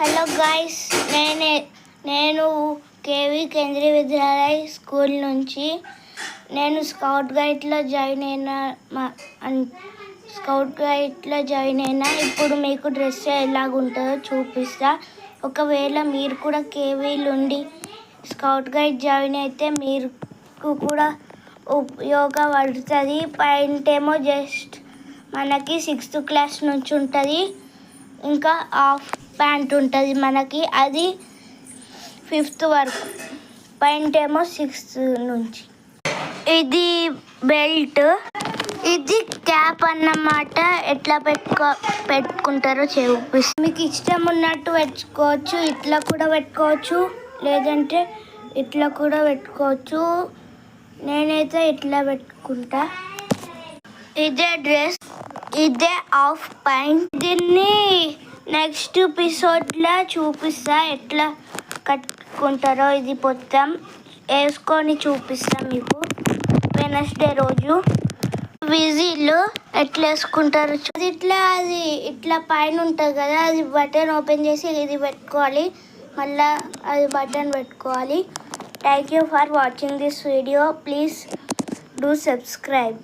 Hello guys, నేను KV Kendriya Vidyalaya school నుంచి నేను స్కౌట్ గైడ్లో జాయిన్ అయినా. ఇప్పుడు మీకు డ్రెస్ ఎలాగుంటుందో చూపిస్తా. ఒకవేళ మీరు కూడా కేవీ నుండి స్కౌట్ గైడ్ జాయిన్ అయితే మీకు కూడా ఉపయోగపడుతుంది. పాయింట్ జస్ట్ మనకి 6th క్లాస్ నుంచి ఉంటుంది. ఇంకా హాఫ్ ప్యాంట్ ఉంటుంది మనకి, అది 5th వరకు. పాయింట్ 6th నుంచి. ఇది బెల్ట్, ఇది క్యాప్ అన్నమాట. ఎట్లా పెట్టుకుంటారో చూపిస్తాను. మీకు ఇష్టం ఉన్నట్టు పెట్టుకోవచ్చు, ఇట్లా కూడా పెట్టుకోవచ్చు, లేదంటే ఇట్లా కూడా పెట్టుకోవచ్చు. నేనైతే ఇట్లా పెట్టుకుంటా. ఇదే డ్రెస్, ఇదే హాఫ్ ప్యాంట్. దీన్ని నెక్స్ట్ ఎపిసోడ్లో చూపిస్తా ఎట్లా కట్టుకుంటారో. ఇది మొత్తం వేసుకొని చూపిస్తాం మీకు వెనస్డే రోజు. విజిల్ ఎట్లా వేసుకుంటారు అది ఇట్లా పైన ఉంటుంది కదా, అది బటన్ ఓపెన్ చేసి ఇది పెట్టుకోవాలి, మళ్ళీ అది బటన్ పెట్టుకోవాలి. Thank you for watching this video. Please do subscribe.